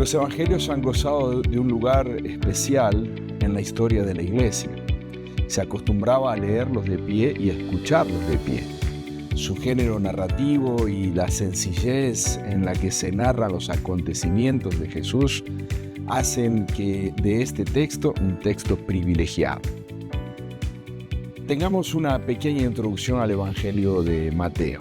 Los evangelios han gozado de un lugar especial en la historia de la iglesia. Se acostumbraba a leerlos de pie y a escucharlos de pie. Su género narrativo y la sencillez en la que se narran los acontecimientos de Jesús hacen que de este texto un texto privilegiado. Tengamos una pequeña introducción al Evangelio de Mateo.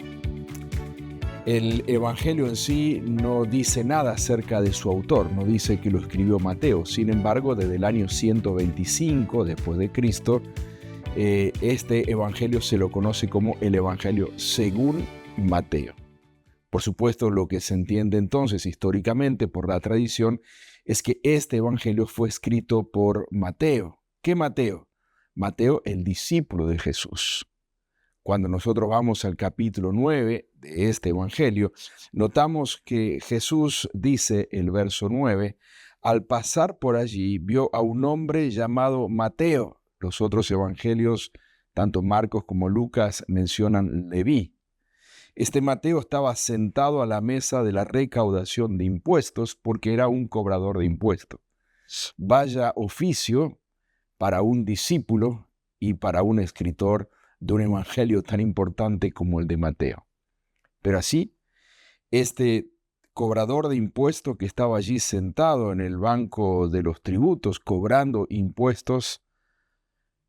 El Evangelio en sí no dice nada acerca de su autor, no dice que lo escribió Mateo. Sin embargo, desde el año 125 después de Cristo, este Evangelio se lo conoce como el Evangelio según Mateo. Por supuesto, lo que se entiende entonces históricamente por la tradición es que este Evangelio fue escrito por Mateo. ¿Qué Mateo? Mateo, el discípulo de Jesús. Cuando nosotros vamos al capítulo 9 de este Evangelio, notamos que Jesús dice, el verso 9, al pasar por allí vio a un hombre llamado Mateo. Los otros evangelios, tanto Marcos como Lucas, mencionan Leví. Este Mateo estaba sentado a la mesa de la recaudación de impuestos porque era un cobrador de impuestos. Vaya oficio para un discípulo y para un escritor de un evangelio tan importante como el de Mateo. Pero así, este cobrador de impuestos que estaba allí sentado en el banco de los tributos, cobrando impuestos,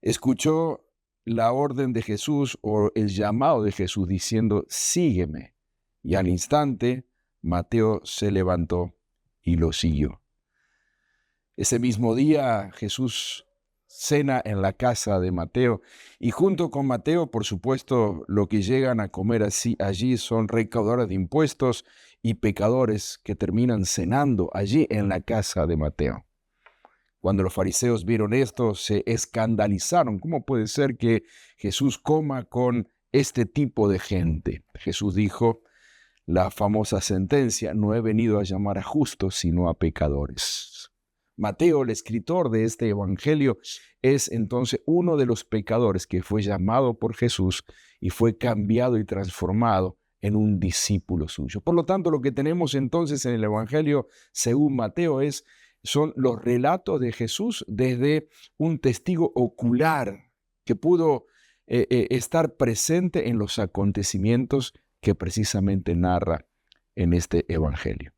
escuchó la orden de Jesús o el llamado de Jesús diciendo, sígueme. Y al instante, Mateo se levantó y lo siguió. Ese mismo día, Jesús cena en la casa de Mateo y junto con Mateo, por supuesto, lo que llegan a comer allí son recaudadores de impuestos y pecadores que terminan cenando allí en la casa de Mateo. Cuando los fariseos vieron esto, se escandalizaron. ¿Cómo puede ser que Jesús coma con este tipo de gente? Jesús dijo la famosa sentencia, no he venido a llamar a justos, sino a pecadores. Mateo, el escritor de este evangelio, es entonces uno de los pecadores que fue llamado por Jesús y fue cambiado y transformado en un discípulo suyo. Por lo tanto, lo que tenemos entonces en el evangelio según Mateo son los relatos de Jesús desde un testigo ocular que pudo estar presente en los acontecimientos que precisamente narra en este evangelio.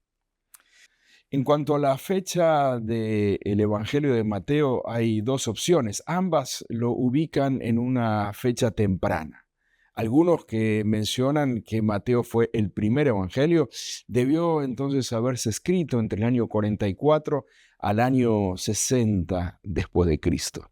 En cuanto a la fecha del Evangelio de Mateo, hay dos opciones. Ambas lo ubican en una fecha temprana. Algunos que mencionan que Mateo fue el primer evangelio, debió entonces haberse escrito entre el año 44 al año 60 después de Cristo.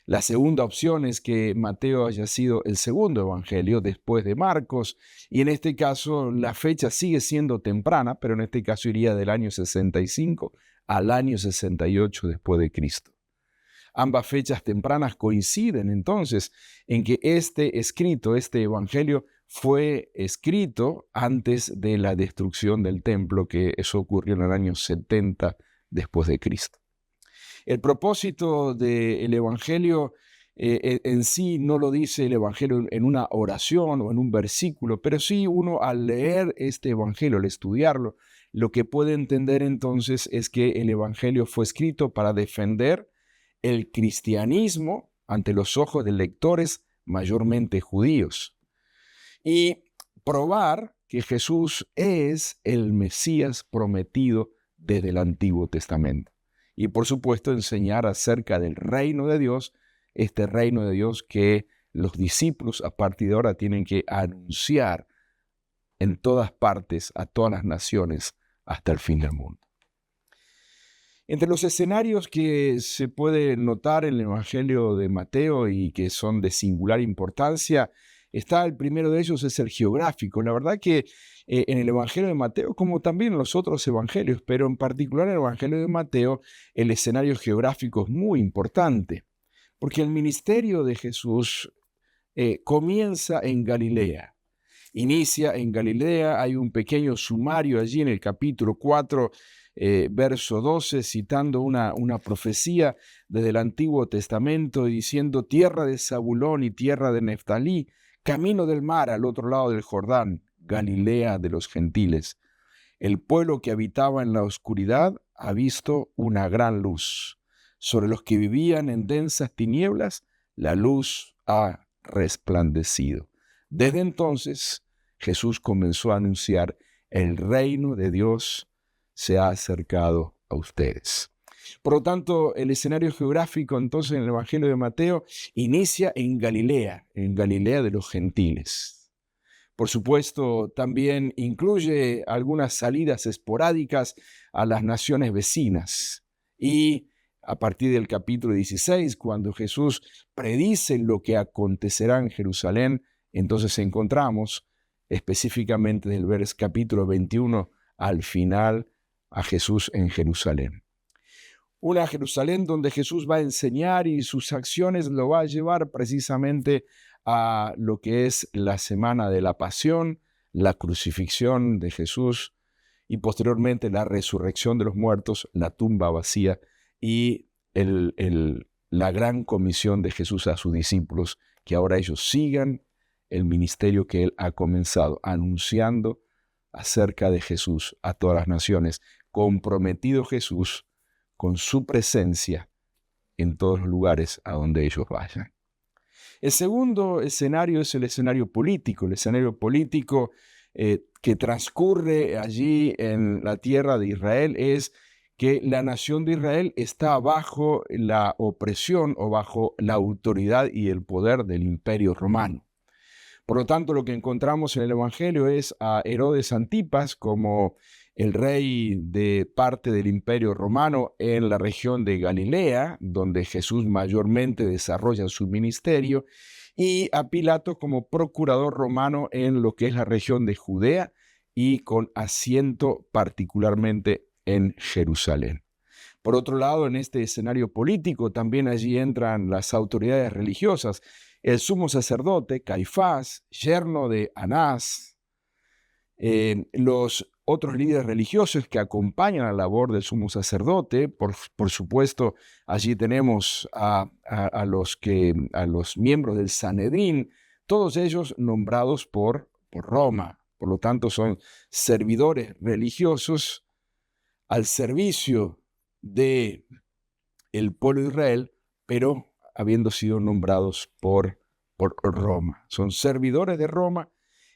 La segunda opción es que Mateo haya sido el segundo evangelio después de Marcos, y en este caso la fecha sigue siendo temprana, pero en este caso iría del año 65 al año 68 después de Cristo. Ambas fechas tempranas coinciden entonces en que este evangelio, fue escrito antes de la destrucción del templo, que eso ocurrió en el año 70 después de Cristo. El propósito del evangelio en sí no lo dice el evangelio en una oración o en un versículo, pero sí uno al leer este evangelio, al estudiarlo, lo que puede entender entonces es que el evangelio fue escrito para defender el cristianismo ante los ojos de lectores mayormente judíos y probar que Jesús es el Mesías prometido desde el Antiguo Testamento. Y por supuesto enseñar acerca del reino de Dios, este reino de Dios que los discípulos a partir de ahora tienen que anunciar en todas partes, a todas las naciones, hasta el fin del mundo. Entre los escenarios que se puede notar en el Evangelio de Mateo y que son de singular importancia, el primero de ellos es el geográfico. La verdad que en el Evangelio de Mateo, como también en los otros evangelios, pero en particular en el Evangelio de Mateo, el escenario geográfico es muy importante, porque el ministerio de Jesús comienza en Galilea. Inicia en Galilea, hay un pequeño sumario allí en el capítulo 4, verso 12, citando una profecía desde el Antiguo Testamento, diciendo, tierra de Zabulón y tierra de Neftalí, camino del mar al otro lado del Jordán, Galilea de los gentiles. El pueblo que habitaba en la oscuridad ha visto una gran luz. Sobre los que vivían en densas tinieblas, la luz ha resplandecido. Desde entonces, Jesús comenzó a anunciar: el reino de Dios se ha acercado a ustedes. Por lo tanto, el escenario geográfico entonces en el Evangelio de Mateo inicia en Galilea de los gentiles. Por supuesto, también incluye algunas salidas esporádicas a las naciones vecinas. Y a partir del capítulo 16, cuando Jesús predice lo que acontecerá en Jerusalén, entonces encontramos específicamente del capítulo 21 al final a Jesús en Jerusalén. Una Jerusalén donde Jesús va a enseñar y sus acciones lo va a llevar precisamente a lo que es la semana de la pasión, la crucifixión de Jesús y posteriormente la resurrección de los muertos, la tumba vacía y la gran comisión de Jesús a sus discípulos, que ahora ellos sigan el ministerio que Él ha comenzado, anunciando acerca de Jesús a todas las naciones, comprometido Jesús con su presencia en todos los lugares a donde ellos vayan. El segundo escenario es el escenario político, que transcurre allí en la tierra de Israel es que la nación de Israel está bajo la opresión o bajo la autoridad y el poder del Imperio Romano. Por lo tanto, lo que encontramos en el Evangelio es a Herodes Antipas como el rey de parte del Imperio Romano en la región de Galilea, donde Jesús mayormente desarrolla su ministerio, y a Pilato como procurador romano en lo que es la región de Judea y con asiento particularmente en Jerusalén. Por otro lado, en este escenario político también allí entran las autoridades religiosas. El sumo sacerdote, Caifás, yerno de Anás, los otros líderes religiosos que acompañan la labor del sumo sacerdote, por supuesto, allí tenemos a los miembros del Sanedrín, todos ellos nombrados por Roma. Por lo tanto, son servidores religiosos al servicio del pueblo de Israel, pero habiendo sido nombrados por Roma. Son servidores de Roma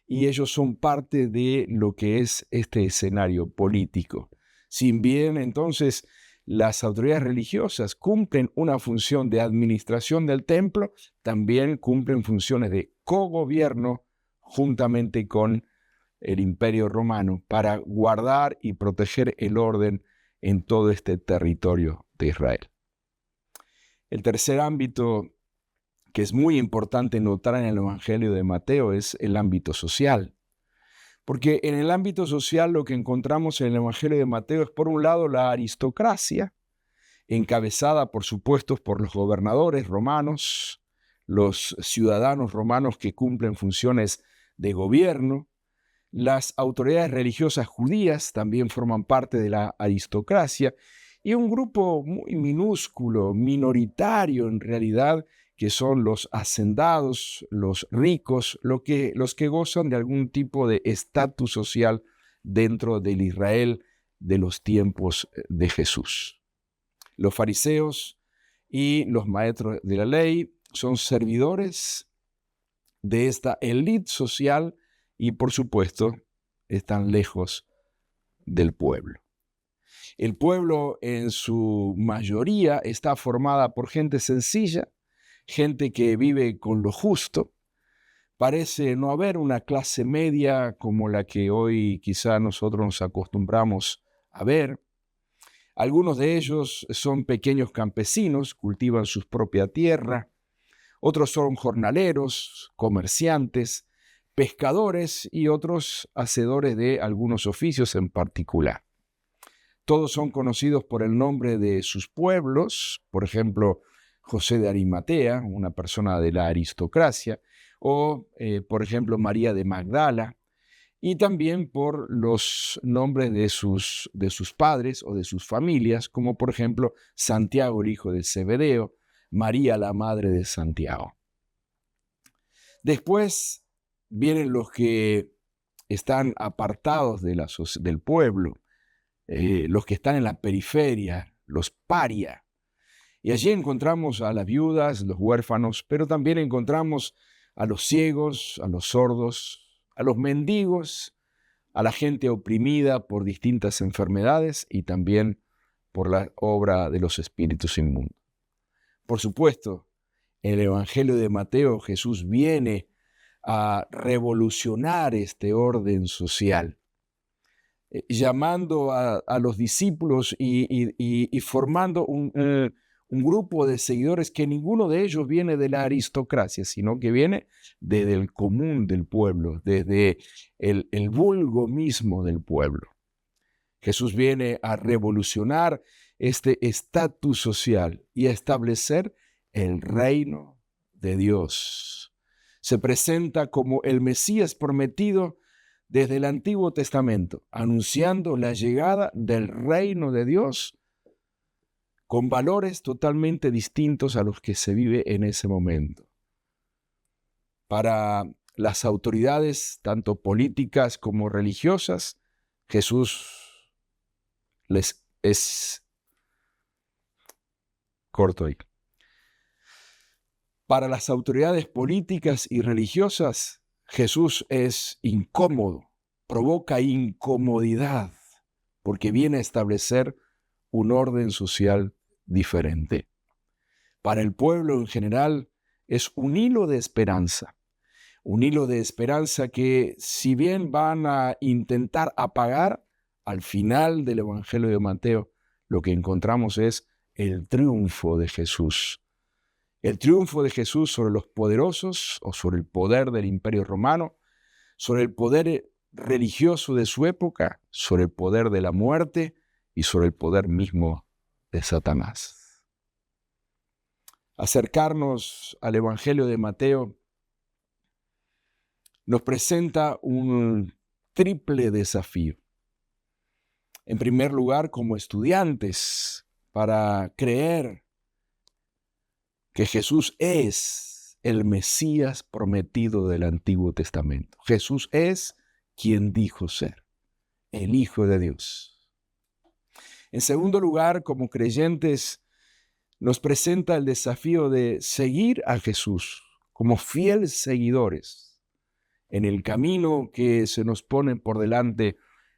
y ellos son parte de lo que es este escenario político. Si bien entonces las autoridades religiosas cumplen una función de administración del templo, también cumplen funciones de cogobierno juntamente con el Imperio Romano para guardar y proteger el orden en todo este territorio de Israel. El tercer ámbito que es muy importante notar en el Evangelio de Mateo es el ámbito social. Porque en el ámbito social lo que encontramos en el Evangelio de Mateo es, por un lado, la aristocracia, encabezada, por supuesto, por los gobernadores romanos, los ciudadanos romanos que cumplen funciones de gobierno. Las autoridades religiosas judías también forman parte de la aristocracia y un grupo muy minúsculo, minoritario en realidad, que son los hacendados, los ricos, los que gozan de algún tipo de estatus social dentro del Israel de los tiempos de Jesús. Los fariseos y los maestros de la ley son servidores de esta élite social y, por supuesto, están lejos del pueblo. El pueblo en su mayoría está formada por gente sencilla, gente que vive con lo justo. Parece no haber una clase media como la que hoy quizá nosotros nos acostumbramos a ver. Algunos de ellos son pequeños campesinos, cultivan su propia tierra. Otros son jornaleros, comerciantes, pescadores y otros hacedores de algunos oficios en particular. Todos son conocidos por el nombre de sus pueblos, por ejemplo, José de Arimatea, una persona de la aristocracia, o, por ejemplo, María de Magdala, y también por los nombres de sus padres o de sus familias, como por ejemplo Santiago, el hijo de Zebedeo, María, la madre de Santiago. Después vienen los que están apartados del pueblo, los que están en la periferia, los paria. Y allí encontramos a las viudas, los huérfanos, pero también encontramos a los ciegos, a los sordos, a los mendigos, a la gente oprimida por distintas enfermedades y también por la obra de los espíritus inmundos. Por supuesto, en el Evangelio de Mateo, Jesús viene a revolucionar este orden social, llamando a los discípulos y formando un grupo de seguidores que ninguno de ellos viene de la aristocracia, sino que viene desde el común del pueblo, desde el vulgo mismo del pueblo. Jesús viene a revolucionar este estatus social y a establecer el reino de Dios. Se presenta como el Mesías prometido desde el Antiguo Testamento, anunciando la llegada del reino de Dios con valores totalmente distintos a los que se vive en ese momento. Para las autoridades, tanto políticas como religiosas, Jesús les es corto ahí. Para las autoridades políticas y religiosas, Jesús es incómodo, provoca incomodidad, porque viene a establecer un orden social diferente. Para el pueblo en general es un hilo de esperanza que, si bien van a intentar apagar, al final del Evangelio de Mateo lo que encontramos es el triunfo de Jesús. El triunfo de Jesús sobre los poderosos o sobre el poder del Imperio Romano, sobre el poder religioso de su época, sobre el poder de la muerte y sobre el poder mismo de Satanás. Acercarnos al Evangelio de Mateo nos presenta un triple desafío. En primer lugar, como estudiantes, para creer que Jesús es el Mesías prometido del Antiguo Testamento. Jesús es quien dijo ser, el Hijo de Dios. En segundo lugar, como creyentes, nos presenta el desafío de seguir a Jesús como fieles seguidores en el camino que se nos pone por delante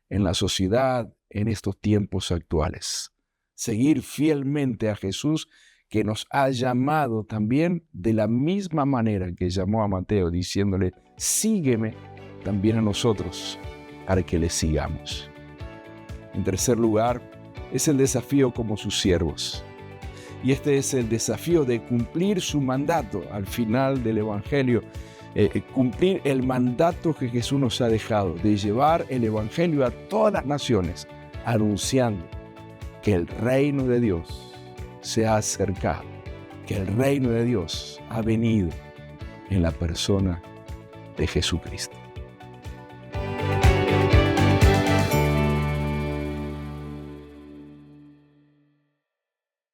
en la sociedad en estos tiempos actuales. Seguir fielmente a Jesús, que nos ha llamado también de la misma manera que llamó a Mateo, diciéndole, sígueme también a nosotros, para que le sigamos. En tercer lugar, es el desafío como sus siervos. Y este es el desafío de cumplir su mandato al final del Evangelio, cumplir el mandato que Jesús nos ha dejado, de llevar el Evangelio a todas las naciones, anunciando que el reino de Dios se ha acercado, que el reino de Dios ha venido en la persona de Jesucristo.